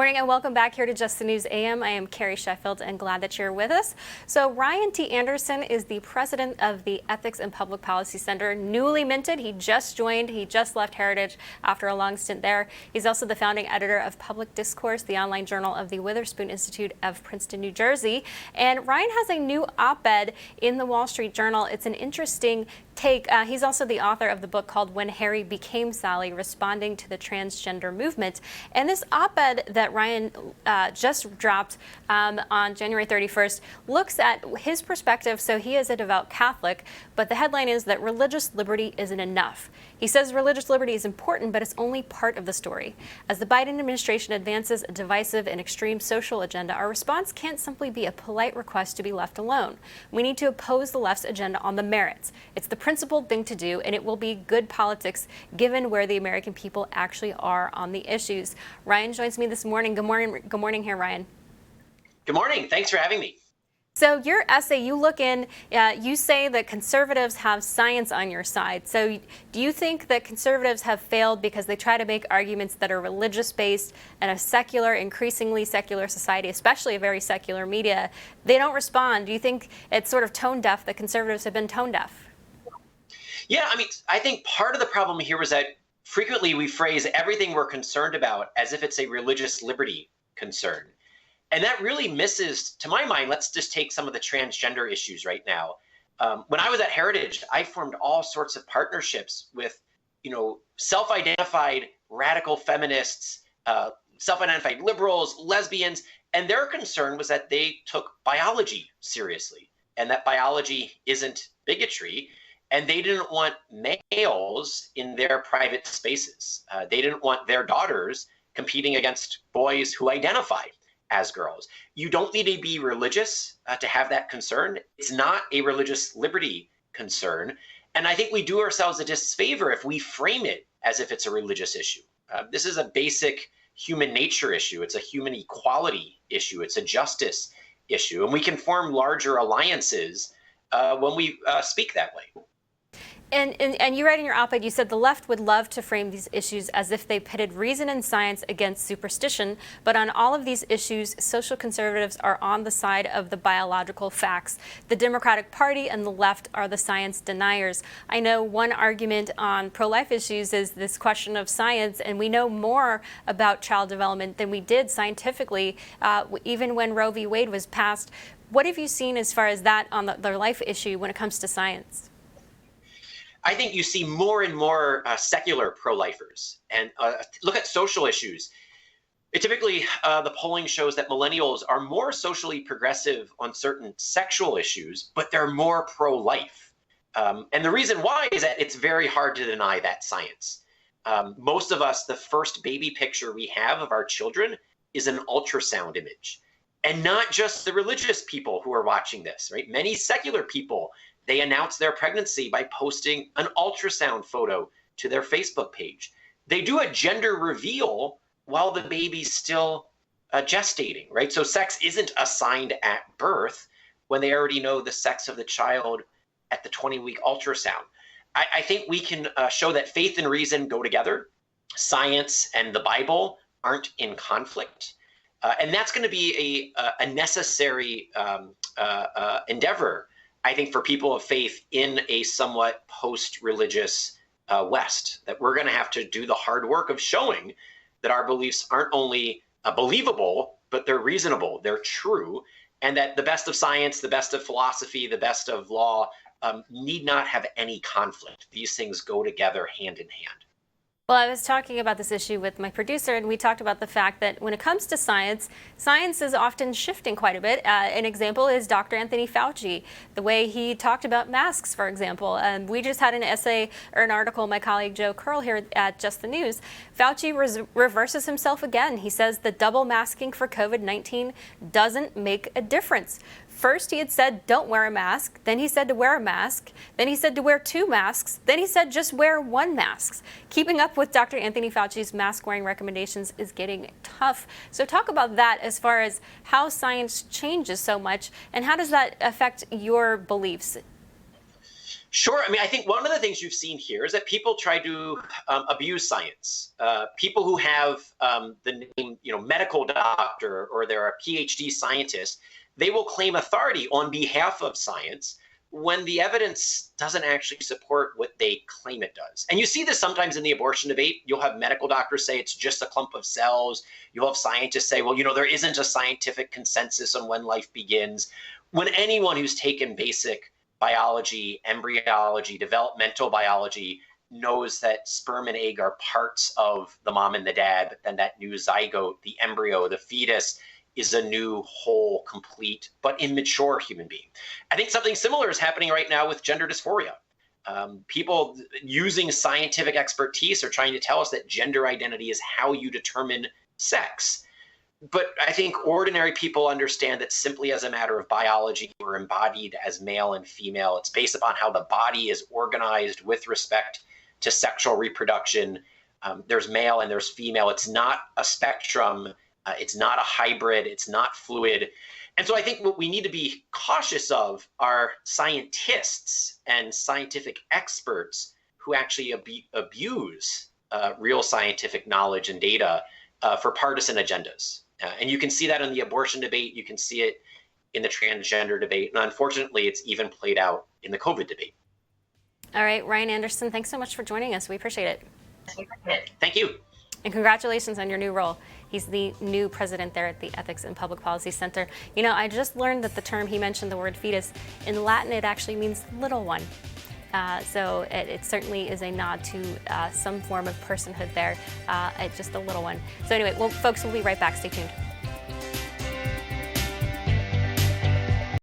morning and welcome back here to Just the News AM. I am Carrie Sheffield and glad that you're with us. So Ryan T. Anderson is the president of the Ethics and Public Policy Center, newly minted. He just joined. He just left Heritage after a long stint there. He's also the founding editor of Public Discourse, the online journal of the Witherspoon Institute of Princeton, New Jersey. And Ryan has a new op-ed in the Wall Street Journal. It's an interesting take. He's also the author of the book called When Harry Became Sally, Responding to the Transgender Movement. And this op-ed that Ryan just dropped on January 31st looks at his perspective. So he is a devout Catholic, but the headline is that religious liberty isn't enough. He says religious liberty is important, but it's only part of the story. As the Biden administration advances a divisive and extreme social agenda, our response can't simply be a polite request to be left alone. We need to oppose the left's agenda on the merits. It's the principled thing to do, and it will be good politics given where the American people actually are on the issues. Ryan joins me this morning. Good morning here, Ryan. Good morning. Thanks for having me. So your essay, you look in, you say that conservatives have science on your side. So do you think that conservatives have failed because they try to make arguments that are religious-based and a secular, increasingly secular society, especially a very secular media, they don't respond? Do you think it's sort of tone deaf, that conservatives have been tone deaf? Yeah, I think part of the problem here is that frequently we phrase everything we're concerned about as if it's a religious liberty concern. And that really misses, to my mind, let's just take some of the transgender issues right now. When I was at Heritage, I formed all sorts of partnerships with, self-identified radical feminists, self-identified liberals, lesbians, and their concern was that they took biology seriously and that biology isn't bigotry. And they didn't want males in their private spaces. They didn't want their daughters competing against boys who identify as girls. You don't need to be religious to have that concern. It's not a religious liberty concern. And I think we do ourselves a disfavor if we frame it as if it's a religious issue. This is a basic human nature issue. It's a human equality issue. It's a justice issue. And we can form larger alliances when we speak that way. And you write in your op-ed, you said the left would love to frame these issues as if they pitted reason and science against superstition, but on all of these issues, social conservatives are on the side of the biological facts. The Democratic Party and the left are the science deniers. I know one argument on pro-life issues is this question of science, and we know more about child development than we did scientifically, even when Roe v. Wade was passed. What have you seen as far as that on the life issue when it comes to science? I think you see more and more secular pro-lifers. And look at social issues. Typically, the polling shows that millennials are more socially progressive on certain sexual issues, but they're more pro-life. And the reason why is that it's very hard to deny that science. Most of us, the first baby picture we have of our children is an ultrasound image. And not just the religious people who are watching this, right? Many secular people, they announce their pregnancy by posting an ultrasound photo to their Facebook page. They do a gender reveal while the baby's still gestating, right? So sex isn't assigned at birth when they already know the sex of the child at the 20-week ultrasound. I think we can show that faith and reason go together. Science and the Bible aren't in conflict. And that's going to be a necessary endeavor, I think, for people of faith in a somewhat post-religious West, that we're going to have to do the hard work of showing that our beliefs aren't only believable, but they're reasonable, they're true, and that the best of science, the best of philosophy, the best of law need not have any conflict. These things go together hand in hand. Well, I was talking about this issue with my producer, and we talked about the fact that when it comes to science, science is often shifting quite a bit. An example is Dr. Anthony Fauci, the way he talked about masks, for example. We just had an essay or an article, my colleague Joe Curl here at Just the News. Fauci reverses himself again. He says the double masking for COVID-19 doesn't make a difference. First, he had said, don't wear a mask. Then he said to wear a mask. Then he said to wear 2 masks. Then he said just wear 1 mask. Keeping up with Dr. Anthony Fauci's mask wearing recommendations is getting tough. So talk about that as far as how science changes so much and how does that affect your beliefs? Sure. I mean, I think one of the things you've seen here is that people try to abuse science. People who have the name, medical doctor, or they're a PhD scientist, they will claim authority on behalf of science when the evidence doesn't actually support what they claim it does. And you see this sometimes in the abortion debate. You'll have medical doctors say it's just a clump of cells. You'll have scientists say, well, there isn't a scientific consensus on when life begins. When anyone who's taken basic biology, embryology, developmental biology knows that sperm and egg are parts of the mom and the dad, but then that new zygote, the embryo, the fetus, is a new, whole, complete, but immature human being. I think something similar is happening right now with gender dysphoria. People using scientific expertise are trying to tell us that gender identity is how you determine sex. But I think ordinary people understand that simply as a matter of biology, we're embodied as male and female. It's based upon how the body is organized with respect to sexual reproduction. There's male and there's female. It's not a spectrum. It's not a hybrid. It's not fluid. And so I think what we need to be cautious of are scientists and scientific experts who actually abuse real scientific knowledge and data for partisan agendas. And you can see that in the abortion debate. You can see it in the transgender debate. And unfortunately, it's even played out in the COVID debate. All right, Ryan Anderson, thanks so much for joining us. We appreciate it. Thank you. And congratulations on your new role. He's the new president there at the Ethics and Public Policy Center. I just learned that the term, he mentioned the word fetus, in Latin it actually means little one. So it certainly is a nod to some form of personhood there, just a little one. So anyway, folks, we'll be right back. Stay tuned.